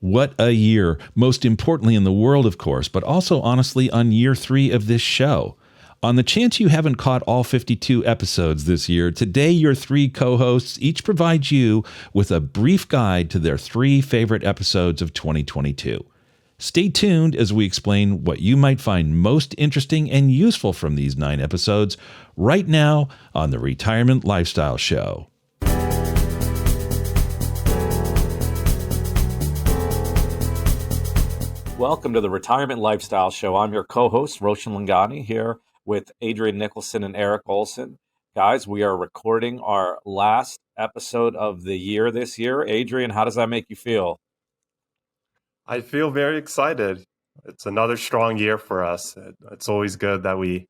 What a year. Most importantly in the world, of course, but also honestly on year 3 of this show. On the chance you haven't caught all 52 episodes this year, today your 3 co-hosts each provide you with a brief guide to their 3 favorite episodes of 2022. Stay tuned as we explain what you might find most interesting and useful from these 9 episodes right now on the Retirement Lifestyle Show. Welcome to the Retirement Lifestyle Show. I'm your co-host, Roshan Loungani, here with Adrian Nicholson and Erik Olson. Guys, we are recording our last episode of the year this year. Adrian, how does that make you feel? I feel very excited. It's another strong year for us. It's always good that we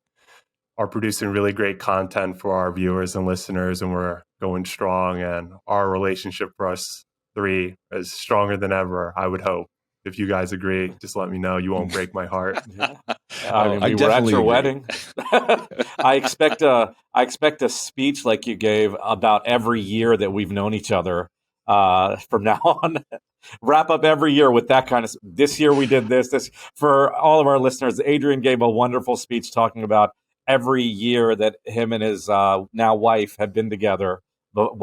are producing really great content for our viewers and listeners, and we're going strong, and our relationship for us 3 is stronger than ever, I would hope. If you guys agree, just let me know. You won't break my heart. I mean, we were at your wedding. I expect a speech like you gave about every year that we've known each other from now on. Wrap up every year with that kind of. This year we did this. For all of our listeners, Adrian gave a wonderful speech talking about every year that him and his now wife had been together. But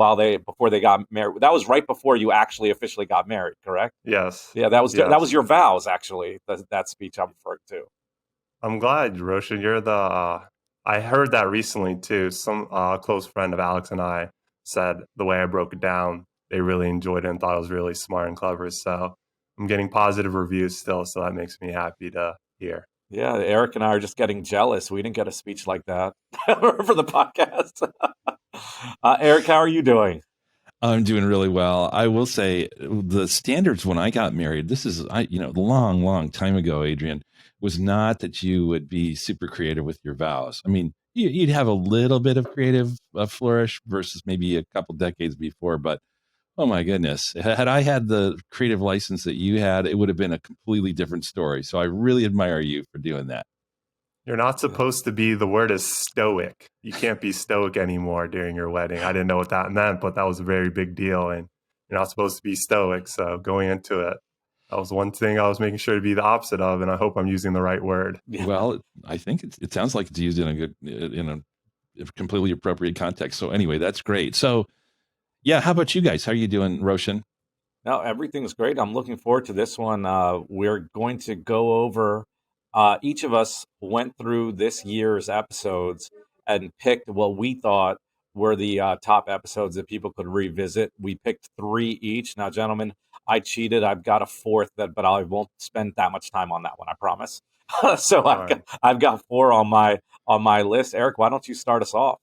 before they got married, that was right before you actually officially got married, correct? Yes. Yeah, that was your vows, actually. That speech I'm referring to. I'm glad, Roshan. You're the. I heard that recently too. Some close friend of Alex and I said the way I broke it down, they really enjoyed it and thought it was really smart and clever. So I'm getting positive reviews still, so that makes me happy to hear. Yeah, Erik and I are just getting jealous. We didn't get a speech like that for the podcast. Erik, how are you doing? I'm doing really well. I will say the standards when I got married, this is, long time ago, Adrian, was not that you would be super creative with your vows. I mean, you'd have a little bit of creative flourish versus maybe a couple decades before, but oh my goodness, had I had the creative license that you had, it would have been a completely different story. So I really admire you for doing that. You're not supposed to be, the word is stoic. You can't be stoic anymore during your wedding. I didn't know what that meant, but that was a very big deal. And you're not supposed to be stoic. So going into it, that was one thing I was making sure to be the opposite of. And I hope I'm using the right word. Well, I think it sounds like it's used in a completely appropriate context. So anyway, that's great. So yeah, how about you guys? How are you doing, Roshan? No, everything's great. I'm looking forward to this one. We're going to go over, each of us went through this year's episodes and picked what we thought were the top episodes that people could revisit. We picked 3 each. Now, gentlemen, I cheated. I've got a 4th, but I won't spend that much time on that one, I promise. So I've got 4 on my list. Erik, why don't you start us off?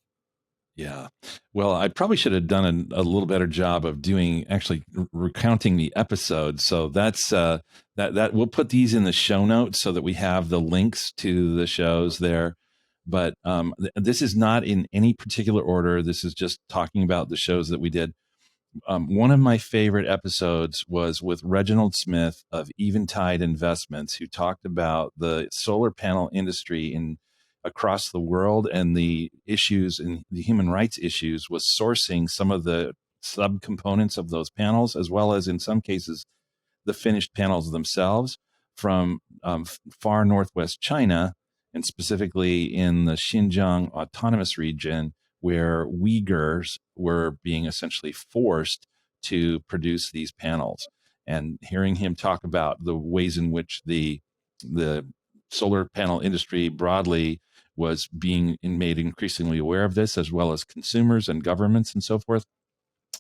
Yeah. Well, I probably should have done a little better job of actually recounting the episodes. So that's that we'll put these in the show notes so that we have the links to the shows there. But this is not in any particular order. This is just talking about the shows that we did. One of my favorite episodes was with Reginald Smith of Eventide Investments, who talked about the solar panel industry across the world and the issues and the human rights issues with sourcing some of the subcomponents of those panels, as well as in some cases the finished panels themselves from far northwest China, and specifically in the Xinjiang Autonomous Region, where Uyghurs were being essentially forced to produce these panels. And hearing him talk about the ways in which the solar panel industry broadly was being made increasingly aware of this, as well as consumers and governments and so forth,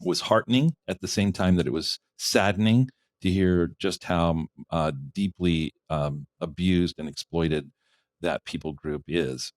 was heartening at the same time that it was saddening to hear just how deeply abused and exploited that people group is.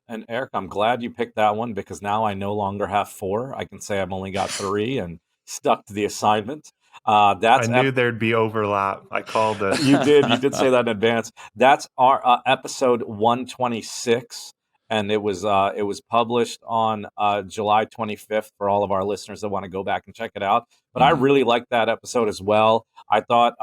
And Erik, I'm glad you picked that one because now I no longer have 4. I can say I've only got 3 and stuck to the assignment. I knew there'd be overlap. I called it. You did say that in advance. That's our episode 126, and it was published on July 25th for all of our listeners that want to go back and check it out. But I really liked that episode as well. I thought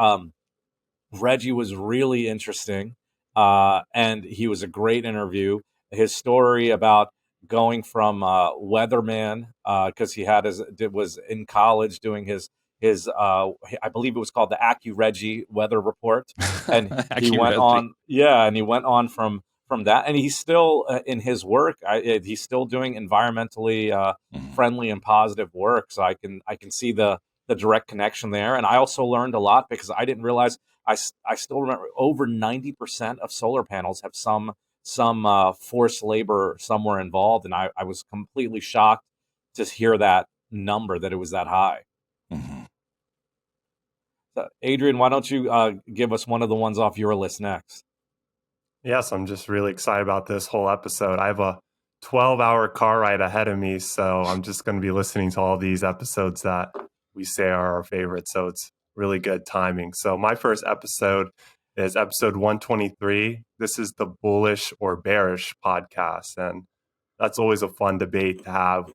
Reggie was really interesting, and he was a great interview. His story about going from weatherman because he was in college doing his I believe it was called the AccuRegi weather report, and he went on from that, and he's still in his work. He's still doing environmentally friendly and positive work. So I can see the direct connection there. And I also learned a lot because I didn't realize. I still remember over 90% of solar panels have some forced labor somewhere involved, and I was completely shocked to hear that number, that it was that high. Mm-hmm. So, Adrian, why don't you give us one of the ones off your list next? Yes, I'm just really excited about this whole episode. I have a 12-hour car ride ahead of me, so I'm just going to be listening to all these episodes that we say are our favorites. So it's really good timing. So my first episode is episode 123. This is the Bullish or Bearish podcast. And that's always a fun debate to have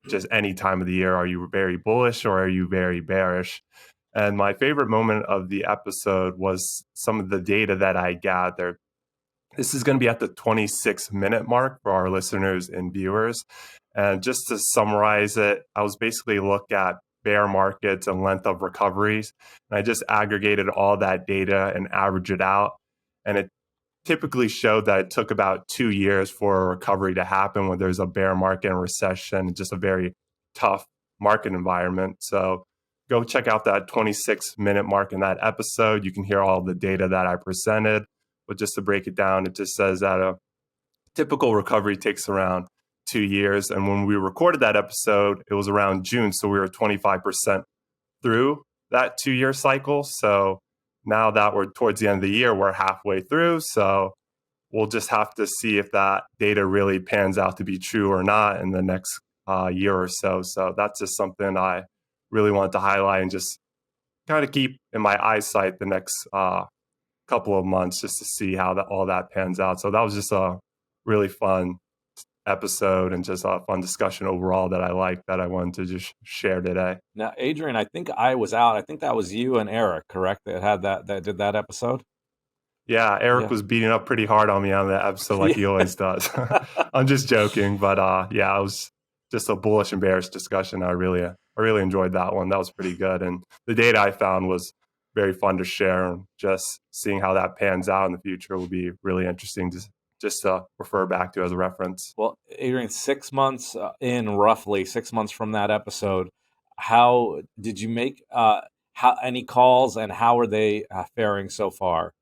just any time of the year. Are you very bullish or are you very bearish? And my favorite moment of the episode was some of the data that I gathered. This is going to be at the 26-minute mark for our listeners and viewers. And just to summarize it, I was basically looking at bear markets and length of recoveries. And I just aggregated all that data and averaged it out. And it typically showed that it took about 2 years for a recovery to happen when there's a bear market and recession, just a very tough market environment. So go check out that 26-minute mark in that episode. You can hear all the data that I presented. But just to break it down, it just says that a typical recovery takes around 2 years. And when we recorded that episode, it was around June. So we were 25% through that 2-year cycle. So now that we're towards the end of the year, we're halfway through. So we'll just have to see if that data really pans out to be true or not in the next year or so. So that's just something I really wanted to highlight and just kind of keep in my eyesight the next couple of months just to see how all that pans out. So that was just a really fun episode and just a fun discussion overall that I liked, that I wanted to just share today. Now, Adrian, I think I was out. I think that was you and Erik, correct? That did that episode. Yeah, Erik was beating up pretty hard on me on that episode, like he always does. I'm just joking, but yeah, it was just a bullish and bearish discussion. I really enjoyed that one. That was pretty good, and the data I found was very fun to share. And just seeing how that pans out in the future will be really interesting to just refer back to as a reference. Well, Adrian, 6 months roughly 6 months from that episode, how did you make any calls, and how are they faring so far?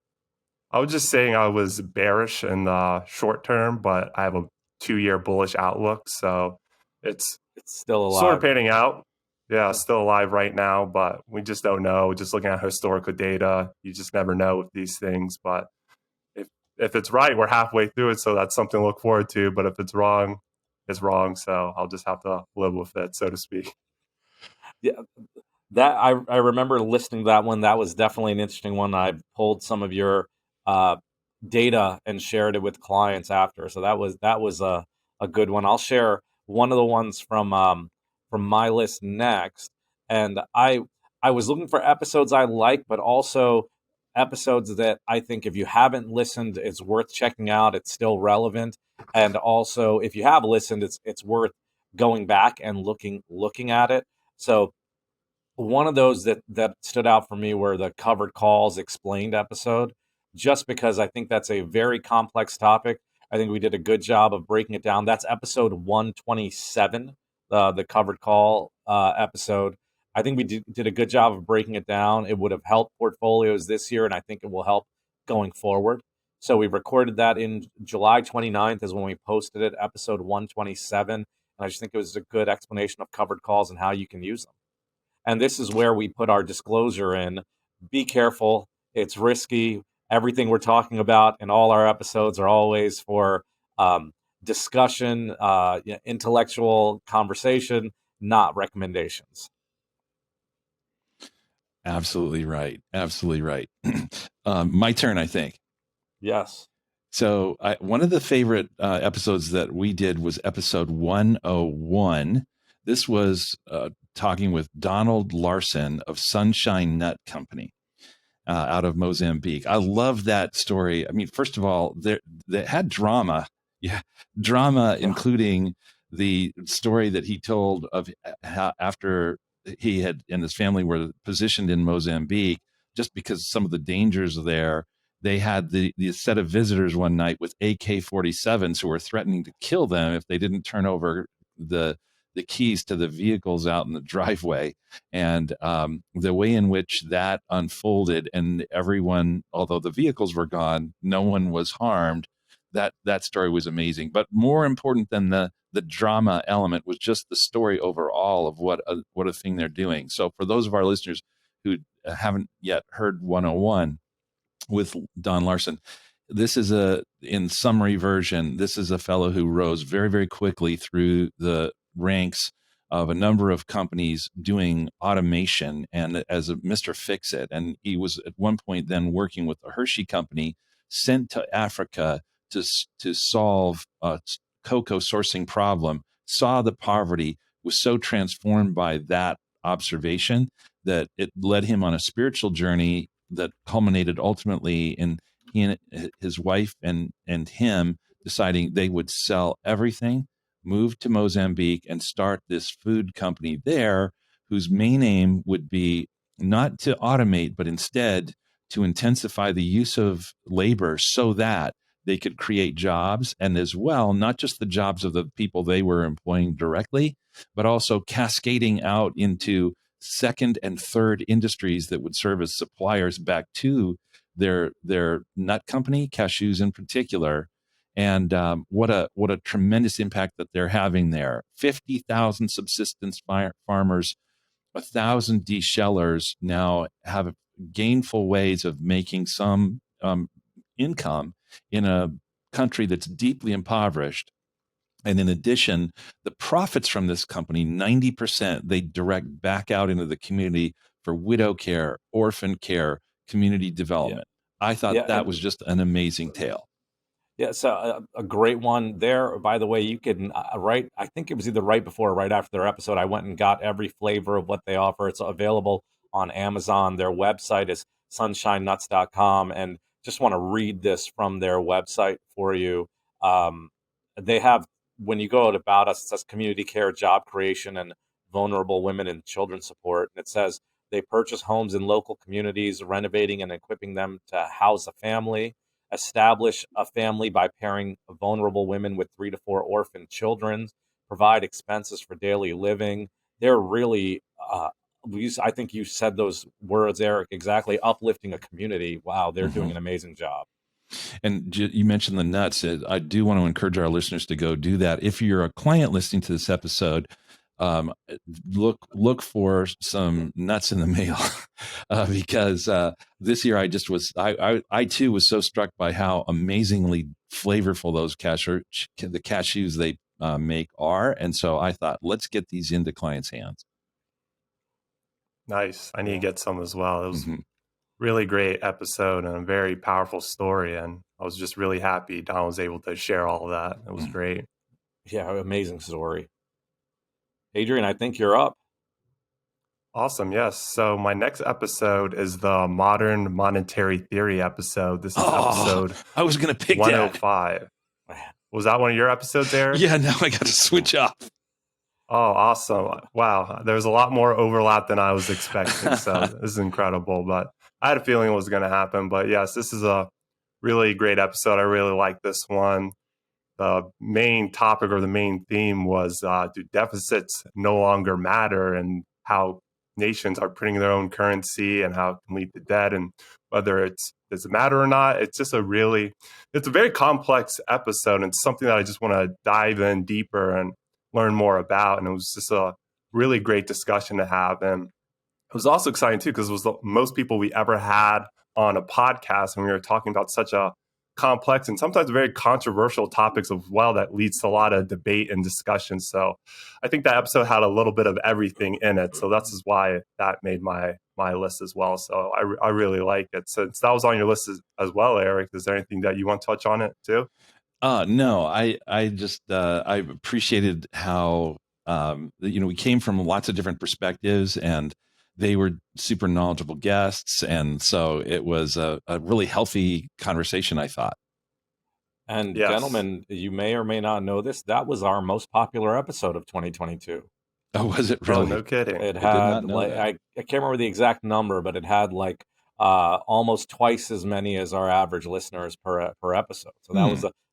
I was just saying I was bearish in the short term, but I have a 2-year bullish outlook. So it's still alive. Sort of panning out. Yeah, still alive right now, but we just don't know. Just looking at historical data, you just never know with these things. But if it's right, we're halfway through it, so that's something to look forward to. But if it's wrong, it's wrong. So I'll just have to live with it, so to speak. Yeah, that I remember listening to that one. That was definitely an interesting one. I pulled some of your data and shared it with clients after. So that was a good one. I'll share one of the ones from my list next. And I was looking for episodes I like, but also episodes that I think if you haven't listened, it's worth checking out. It's still relevant. And also, if you have listened, it's worth going back and looking at it. So one of those that stood out for me were the Covered Calls Explained episode, just because I think that's a very complex topic. I think we did a good job of breaking it down. That's episode 127, the Covered Call episode. I think we did a good job of breaking it down. It would have helped portfolios this year, and I think it will help going forward. So we recorded that in July 29th is when we posted it, episode 127. And I just think it was a good explanation of covered calls and how you can use them. And this is where we put our disclosure in. Be careful. It's risky. Everything we're talking about in all our episodes are always for discussion, intellectual conversation, not recommendations. Absolutely right. Absolutely right. My turn, I think. Yes. So one of the favorite episodes that we did was episode 101. This was talking with Donald Larson of Sunshine Nut Company out of Mozambique. I love that story. I mean, first of all, they had drama. Yeah, drama, including the story that he told of how after he had and his family were positioned in Mozambique, just because some of the dangers there. They had the set of visitors one night with AK-47s who were threatening to kill them if they didn't turn over the keys to the vehicles out in the driveway. And the way in which that unfolded, and everyone, although the vehicles were gone, no one was harmed. That story was amazing. But more important than the drama element was just the story overall of what a thing they're doing. So for those of our listeners who haven't yet heard 101 with Don Larson, this is in summary version, this is a fellow who rose very, very quickly through the ranks of a number of companies doing automation and as a Mr. Fix-It. And he was at one point then working with the Hershey company, sent to Africa to solve a cocoa sourcing problem, saw the poverty, was so transformed by that observation that it led him on a spiritual journey that culminated ultimately in he and his wife and him deciding they would sell everything, move to Mozambique, and start this food company there, whose main aim would be not to automate, but instead to intensify the use of labor so that they could create jobs, and as well, not just the jobs of the people they were employing directly, but also cascading out into second and third industries that would serve as suppliers back to their nut company, cashews in particular. And what a tremendous impact that they're having there. 50,000 subsistence farmers, 1,000 de-shellers now have gainful ways of making some income in a country that's deeply impoverished. And in addition, the profits from this company, 90%, they direct back out into the community for widow care, orphan care, community development. I thought that was just an amazing tale. Yeah, so a great one there. By the way, you can I think it was either right before or right after their episode, I went and got every flavor of what they offer. It's available on Amazon. Their website is sunshinenuts.com. And just want to read this from their website for you. They have, when you go about us, it says community care, job creation, and vulnerable women and children support. And it says they purchase homes in local communities, renovating and equipping them to house a family, establish a family by pairing vulnerable women with 3 to 4 orphan children, provide expenses for daily living. They're really, I think you said those words, Eric, exactly, uplifting a community. Wow, they're doing an amazing job. And you mentioned the nuts. I do want to encourage our listeners to go do that. If you're a client listening to this episode, look for some nuts in the mail because this year I too was so struck by how amazingly flavorful those the cashews they make are, and so I thought, let's get these into clients' hands. Nice. I need to get some as well. It was really great episode and a very powerful story, and I was just really happy Don was able to share all of that. It was great. Yeah, amazing story. Adrian, I think you're up. Awesome. Yes. So my next episode is the Modern Monetary Theory episode. This is episode I was going to pick 105. Was that one of your episodes, Eric? Yeah, now I got to switch off. Oh, awesome. Wow. There's a lot more overlap than I was expecting. So this is incredible. But I had a feeling it was going to happen. But yes, this is a really great episode. I really like this one. The main topic or the main theme was do deficits no longer matter, and how nations are printing their own currency and how it can lead to debt, and whether does it matter or not. It's just it's a very complex episode, and it's something that I just want to dive in deeper and learn more about. And it was just a really great discussion to have. And it was also exciting too, because it was the most people we ever had on a podcast, and we were talking about such a complex and sometimes very controversial topics as well that leads to a lot of debate and discussion. So I think that episode had a little bit of everything in it. So that's why that made my list as well. So I really like it. Since that was on your list as well, Eric, is there anything that you want to touch on it too? No, I just I appreciated how we came from lots of different perspectives, and they were super knowledgeable guests, and so it was a really healthy conversation, I thought. And yes. Gentlemen, you may or may not know this, that was our most popular episode of 2022. Oh, was it really? Oh, no kidding. It I did not had know like that. I can't remember the exact number, but it had like almost twice as many as our average listeners per episode. So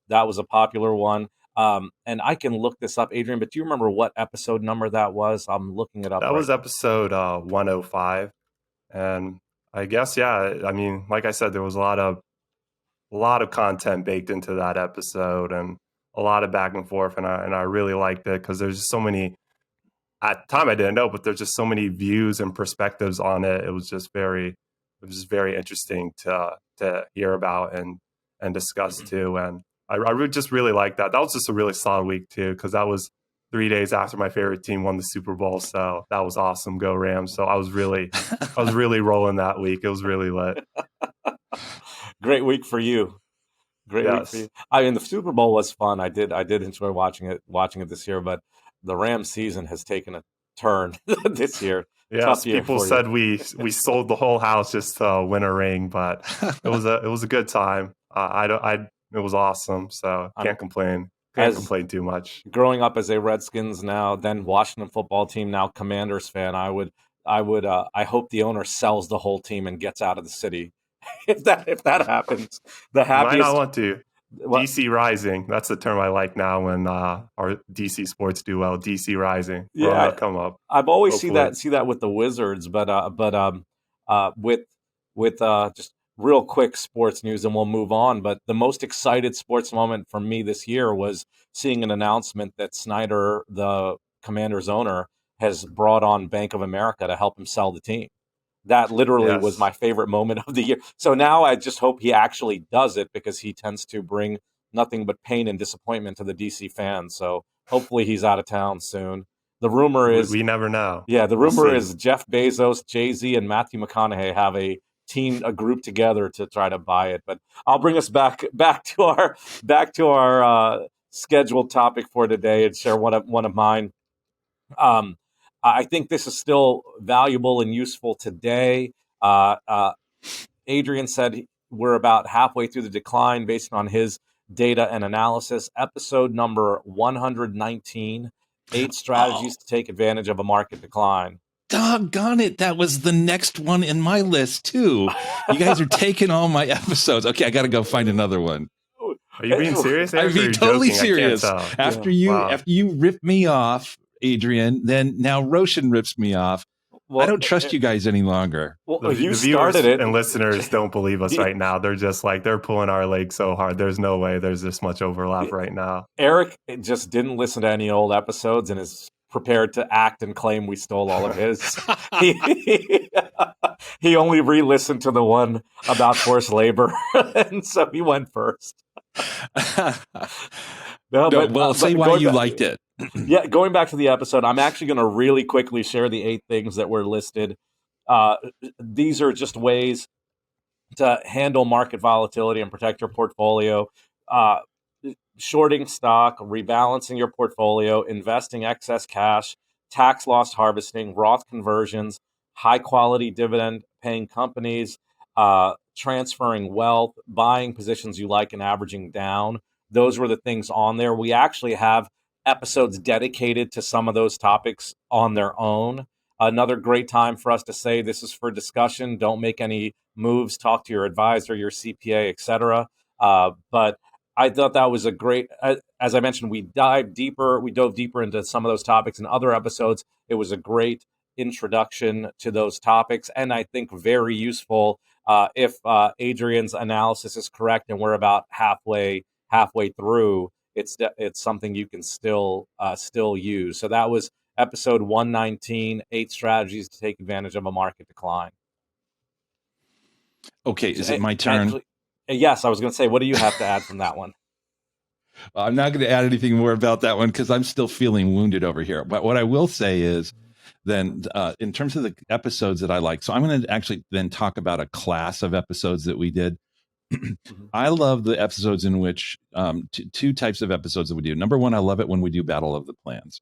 that was a popular one. And I can look this up, Adrian. But do you remember what episode number that was? I'm looking it up That right was episode 105, and I guess I mean, like I said, there was a lot of content baked into that episode, and a lot of back and forth, and I really liked it because there's just so many. At the time, I didn't know, but there's just so many views and perspectives on it. It was just very interesting to hear about and discuss too. And I would just really like that. That was just a really solid week too, because that was 3 days after my favorite team won the Super Bowl. So that was awesome. Go Rams. So I was really rolling that week. It was really lit. Great week for you. Great week for you. I mean, the Super Bowl was fun. I did enjoy watching it this year, but the Rams season has taken a turn this year. Yes, people said we sold the whole house just to win a ring, but it was a good time. It was awesome. So can't complain. Can't complain too much. Growing up as a Redskins now, then Washington football team, now Commanders fan, I hope the owner sells the whole team and gets out of the city. If that happens, the happiest. You might not want to. DC Rising. That's the term I like now when our DC sports do well. DC Rising. Yeah, come up. I've always see that with the Wizards, but with just real quick sports news, and we'll move on. But the most excited sports moment for me this year was seeing an announcement that Snyder, the Commanders owner, has brought on Bank of America to help him sell the team. That literally was my favorite moment of the year. So now I just hope he actually does it, because he tends to bring nothing but pain and disappointment to the DC fans. So hopefully he's out of town soon. The rumor is we never know. Yeah, the rumor is Jeff Bezos, Jay-Z, and Matthew McConaughey have a group together to try to buy it. But I'll bring us back to our scheduled topic for today and share one of mine. I think this is still valuable and useful today. Adrian said we're about halfway through the decline based on his data and analysis. Episode number 119, 8 strategies to take advantage of a market decline. Doggone it. That was the next one in my list, too. You guys are taking all my episodes. Okay, I got to go find another one. Are you being serious? I'm being totally serious. After you ripped me off, Adrian, then now Roshan rips me off. Well, I don't trust you guys any longer. Well, the viewers and listeners don't believe us right now. They're just like, they're pulling our leg so hard. There's no way there's this much overlap right now. Eric just didn't listen to any old episodes and is prepared to act and claim we stole all of his. He only re-listened to the one about forced labor, and so he went first. Say why you liked it. Yeah, going back to the episode, I'm actually going to really quickly share the 8 things that were listed. These are just ways to handle market volatility and protect your portfolio. Shorting stock, rebalancing your portfolio, investing excess cash, tax loss harvesting, Roth conversions, high-quality dividend-paying companies, transferring wealth, buying positions you like and averaging down. Those were the things on there. We actually have episodes dedicated to some of those topics on their own. Another great time for us to say this is for discussion. Don't make any moves. Talk to your advisor, your CPA, etc. But I thought that was a great, as I mentioned, we dove deeper into some of those topics in other episodes. It was a great introduction to those topics, and I think very useful if Adrian's analysis is correct and we're about halfway through. It's something you can still use. So that was episode 119, 8 strategies to take advantage of a market decline. Okay, is it my turn? Actually, yes, I was going to say, what do you have to add from that one? Well, I'm not going to add anything more about that one because I'm still feeling wounded over here. But what I will say is then in terms of the episodes that I like, so I'm going to actually then talk about a class of episodes that we did. I love the episodes in which 2 types of episodes that we do. Number one, I love it when we do Battle of the Plans,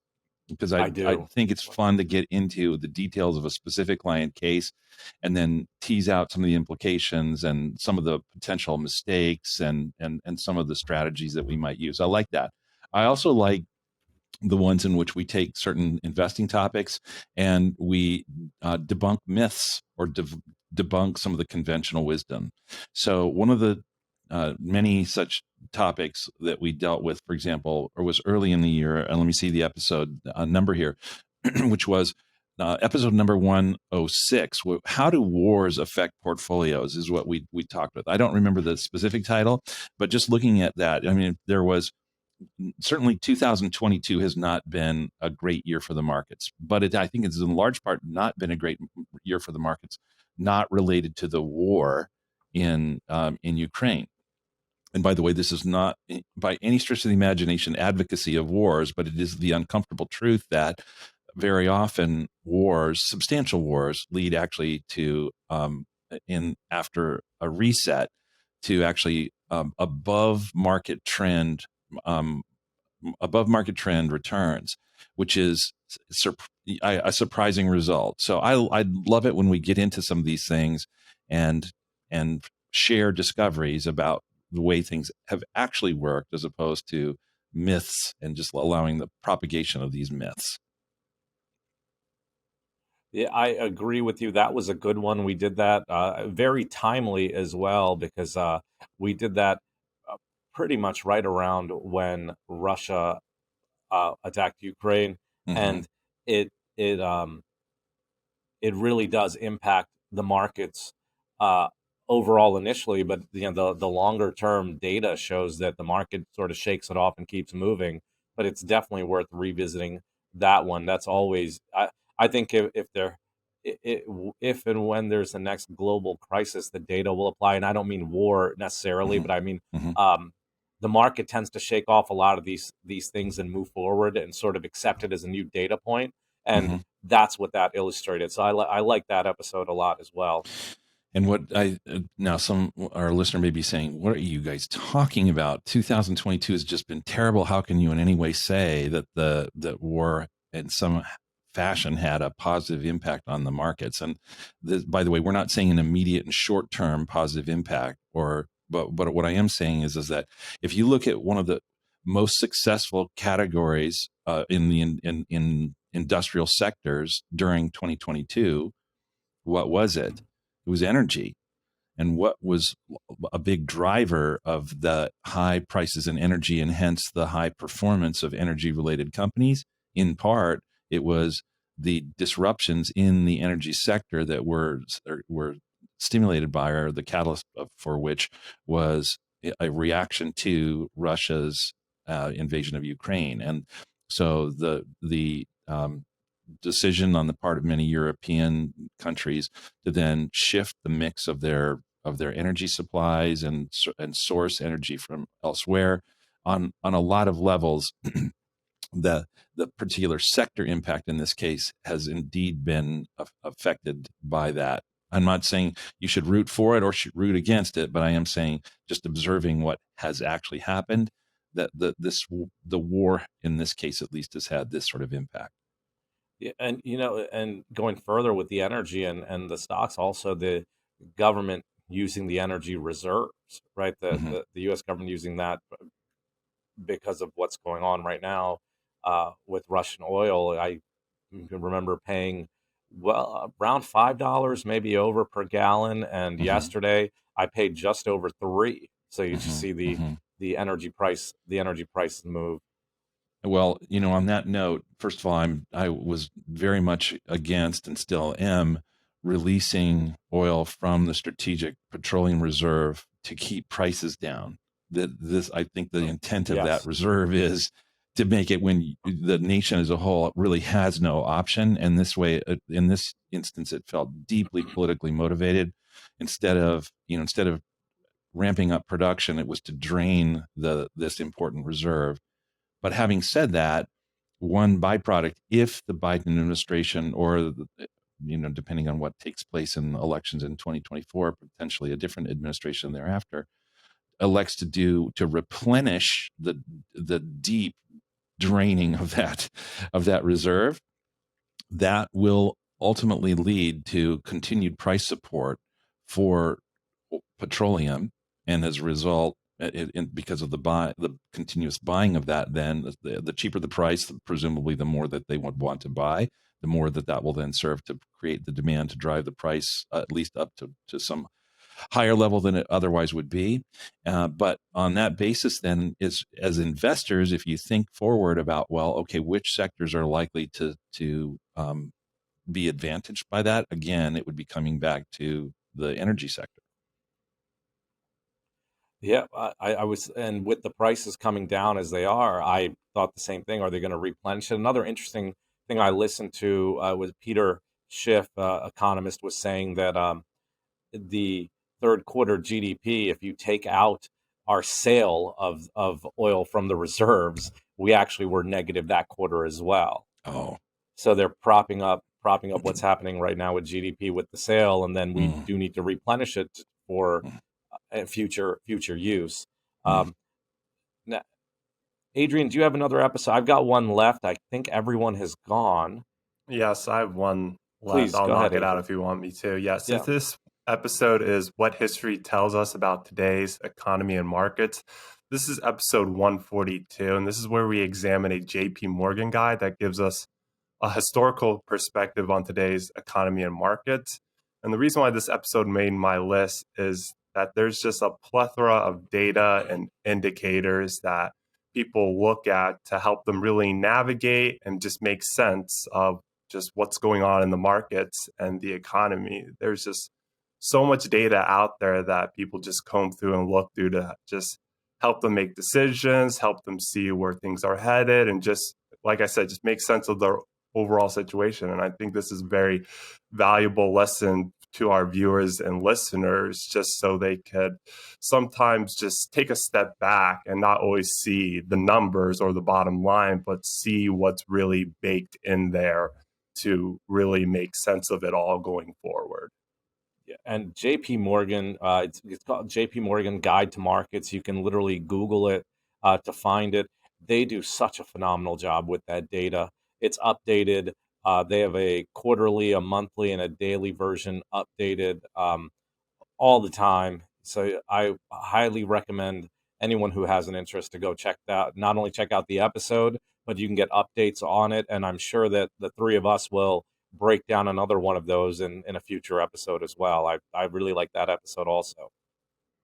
because I think it's fun to get into the details of a specific client case and then tease out some of the implications and some of the potential mistakes and some of the strategies that we might use. I like that. I also like the ones in which we take certain investing topics and we debunk myths or debunk some of the conventional wisdom. So one of the many such topics that we dealt with, for example, or was early in the year, and let me see the episode number here, which was episode number 106. How do wars affect portfolios is what we talked with. I don't remember the specific title, but just looking at that, I mean, there was certainly 2022 has not been a great year for the markets, but I think it's in large part not been a great year for the markets, not related to the war in Ukraine. And by the way, this is not by any stretch of the imagination advocacy of wars, but it is the uncomfortable truth that very often wars, substantial wars, lead actually to in after a reset to actually above market trend returns, which is a surprising result. So I love it when we get into some of these things and share discoveries about the way things have actually worked as opposed to myths and just allowing the propagation of these myths. Yeah, I agree with you. That was a good one. We did that very timely as well because we did that pretty much right around when Russia attacked Ukraine, and it it it really does impact the markets overall initially, but the longer term data shows that the market sort of shakes it off and keeps moving. But it's definitely worth revisiting that one. That's always I think if there if and when there's the next global crisis, the data will apply, and I don't mean war necessarily, but I mean the market tends to shake off a lot of these things and move forward and sort of accept it as a new data point, and that's what that illustrated. So I like that episode a lot as well. And what now some our listener may be saying, what are you guys talking about? 2022 has just been terrible. How can you in any way say that that war in some fashion had a positive impact on the markets? And by the way, we're not saying an immediate and short term positive impact, but what I am saying is that if you look at one of the most successful categories in the in industrial sectors during 2022, what was it? It was energy. And what was a big driver of the high prices in energy and hence the high performance of energy related companies? In part, it was the disruptions in the energy sector that were stimulated by, or the catalyst for which was a reaction to Russia's invasion of Ukraine. And so the decision on the part of many European countries to then shift the mix of their energy supplies and source energy from elsewhere on a lot of levels. the particular sector impact in this case has indeed been affected by that. I'm not saying you should root for it or should root against it, but I am saying just observing what has actually happened, that the war in this case at least has had this sort of impact. Yeah, and and going further with the energy and the stocks, also the government using the energy reserves, right? The U.S. government using that because of what's going on right now with Russian oil. I can remember paying around $5, maybe over per gallon, and yesterday I paid just over $3. So you just see the energy price move. Well, on that note, first of all, I was very much against and still am releasing oil from the Strategic Petroleum Reserve to keep prices down. I think the intent of that reserve is to make it when the nation as a whole really has no option. And this way, in this instance, it felt deeply politically motivated. Instead of ramping up production, it was to drain this important reserve. But having said that, one byproduct, if the Biden administration or, depending on what takes place in elections in 2024, potentially a different administration thereafter, elects to replenish the deep draining of that reserve, that will ultimately lead to continued price support for petroleum, and as a result, because of the continuous buying of that. Then the cheaper the price, presumably the more that they would want to buy, the more that will then serve to create the demand to drive the price at least up to some higher level than it otherwise would be. But on that basis, then, as investors, if you think forward about, well, okay, which sectors are likely to be advantaged by that? Again, it would be coming back to the energy sector. Yeah, I was, and with the prices coming down as they are, I thought the same thing. Are they going to replenish it? Another interesting thing I listened to was Peter Schiff, economist, was saying that the third quarter GDP, if you take out our sale of oil from the reserves, we actually were negative that quarter as well. Oh, so they're propping up what's happening right now with GDP with the sale, and then we do need to replenish it for future use. Now, Adrian, do you have another episode? I've got one left. I think everyone has gone. Yes, I have one left. Please, I'll go knock ahead, it out Adrian. if you want me to. Yes, this episode is What History Tells Us About Today's Economy and Markets. This is episode 142, and this is where we examine a JP Morgan guide that gives us a historical perspective on today's economy and markets. And the reason why this episode made my list is that there's just a plethora of data and indicators that people look at to help them really navigate and just make sense of just what's going on in the markets and the economy. There's just so much data out there that people just comb through and look through to just help them make decisions, help them see where things are headed, and just, like I said, just make sense of the overall situation. And I think this is a very valuable lesson to our viewers and listeners, just so they could sometimes just take a step back and not always see the numbers or the bottom line, but see what's really baked in there to really make sense of it all going forward. Yeah, and JP Morgan, it's called JP Morgan Guide to Markets. You can literally Google it to find it. They do such a phenomenal job with that data. It's updated. They have a quarterly, a monthly, and a daily version updated all the time. So I highly recommend anyone who has an interest to go check that. Not only check out the episode, but you can get updates on it. And I'm sure that the three of us will break down another one of those in a future episode as well. I really like that episode also.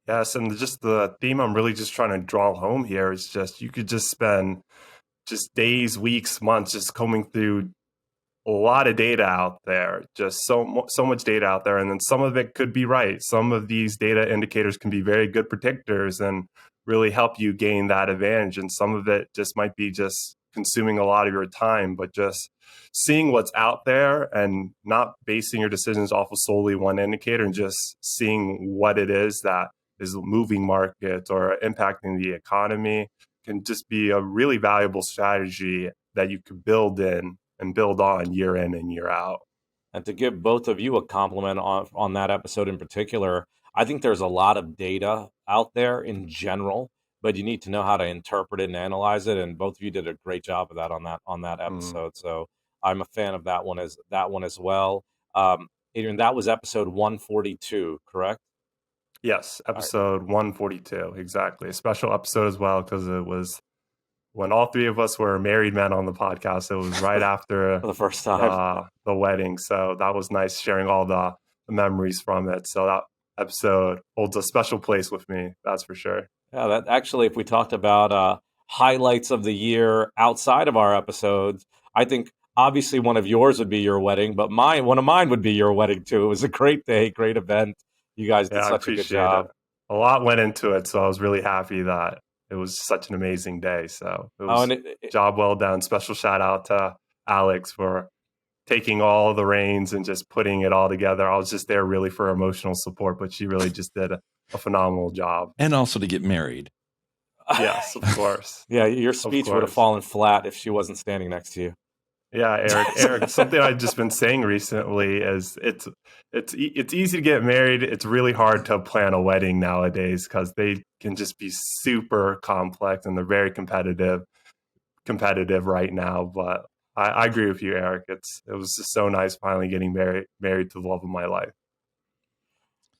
Yes, and just the theme I'm really just trying to draw home here is just you could just spend just days, weeks, months just combing through a lot of data out there, just so much data out there, and then some of it could be right. Some of these data indicators can be very good predictors and really help you gain that advantage, and some of it just might be just consuming a lot of your time. But just seeing what's out there and not basing your decisions off of solely one indicator, and just seeing what it is that is moving markets or impacting the economy can just be a really valuable strategy that you could build in and build on year in and year out. And to give both of you a compliment on that episode in particular, I think there's a lot of data out there in general, but you need to know how to interpret it and analyze it. And both of you did a great job of that on that episode. So I'm a fan of that one as well. Adrian, that was episode 142, correct? Yes, episode 142, exactly. A special episode as well, because it was when all three of us were married men on the podcast. It was right after for the first time, the wedding. So that was nice sharing all the memories from it. So that episode holds a special place with me, that's for sure. Yeah, that actually, if we talked about highlights of the year outside of our episodes, I think obviously one of yours would be your wedding, but one of mine would be your wedding too. It was a great day, great event. You guys did such a good job. A lot went into it, so I was really happy that it was such an amazing day. So it was job well done. Special shout out to Alex for taking all the reins and just putting it all together. I was just there really for emotional support, but she really just did a phenomenal job. And also to get married. Yes, of course. Yeah, your speech would have fallen flat if she wasn't standing next to you. Yeah, Eric, something I've just been saying recently is it's easy to get married. It's really hard to plan a wedding nowadays because they can just be super complex and they're very competitive right now. But I agree with you, Eric. It was just so nice finally getting married to the love of my life.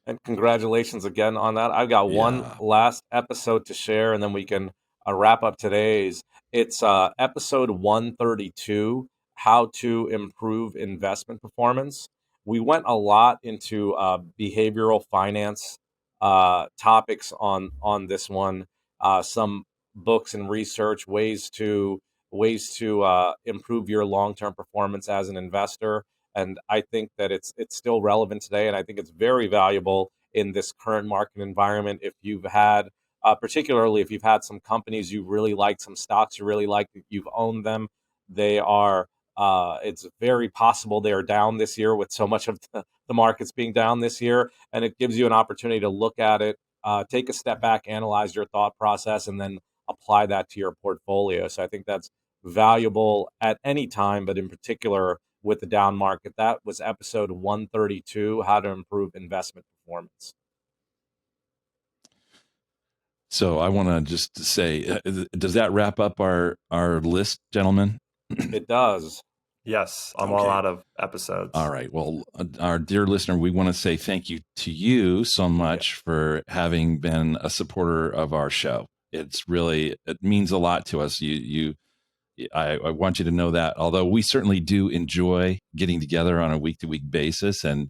And congratulations again on that. I've got one last episode to share, and then we can wrap up today's. It's episode 132, How to Improve Investment Performance. We went a lot into behavioral finance topics on this one. Some books and research, ways to improve your long-term performance as an investor. And I think that it's still relevant today, and I think it's very valuable in this current market environment. If you've had, particularly if you've had some companies you really like, some stocks you really like, you've owned them, they are. It's very possible they are down this year with so much of the markets being down this year, and it gives you an opportunity to look at it, take a step back, analyze your thought process, and then apply that to your portfolio. So I think that's valuable at any time, but in particular with the down market. That was episode 132, How to Improve Investment Performance. So I want to just say, does that wrap up our list, gentlemen? It does. Yes, I'm all out of episodes. All right. Well, our dear listener, we want to say thank you to you so much for having been a supporter of our show. It means a lot to us. I want you to know that, although we certainly do enjoy getting together on a week-to-week basis and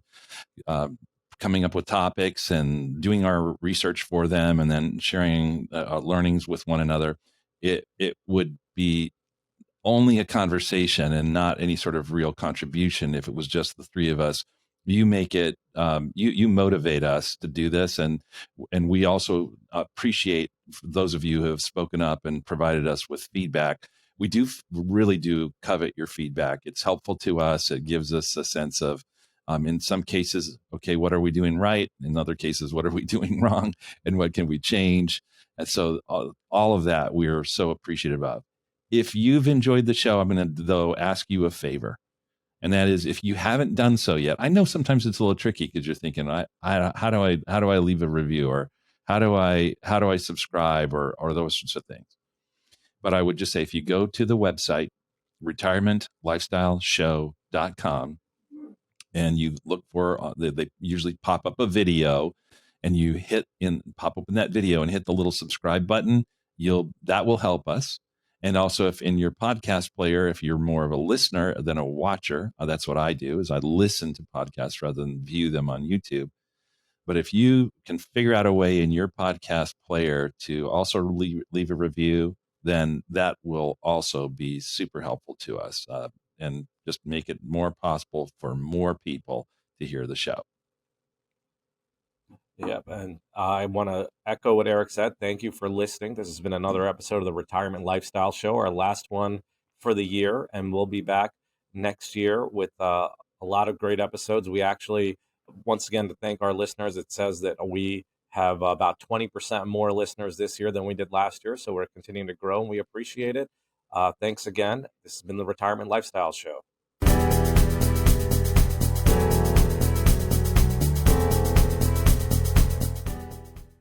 coming up with topics and doing our research for them and then sharing learnings with one another, it would be only a conversation and not any sort of real contribution if it was just the three of us. You make it, you motivate us to do this, and we also appreciate those of you who have spoken up and provided us with feedback. We really do covet your feedback. It's helpful to us. It gives us a sense of, in some cases, okay, what are we doing right? In other cases, what are we doing wrong? And what can we change? And so all of that we're so appreciative of. If you've enjoyed the show, I'm going to, though, ask you a favor. And that is, if you haven't done so yet, I know sometimes it's a little tricky because you're thinking, how do I leave a review, or how do I subscribe, or those sorts of things. But I would just say, if you go to the website, retirementlifestyleshow.com, and you look for, they usually pop up a video, and you pop open that video and hit the little subscribe button. That will help us. And also, if in your podcast player, if you're more of a listener than a watcher, that's what I do, is I listen to podcasts rather than view them on YouTube. But if you can figure out a way in your podcast player to also leave a review, then that will also be super helpful to us, and just make it more possible for more people to hear the show. Yep, and I want to echo what Erik said. Thank you for listening. This has been another episode of the Retirement Lifestyle Show, our last one for the year, and we'll be back next year with a lot of great episodes. We actually, once again, to thank our listeners, it says that we have about 20% more listeners this year than we did last year, so we're continuing to grow, and we appreciate it. Thanks again. This has been the Retirement Lifestyle Show.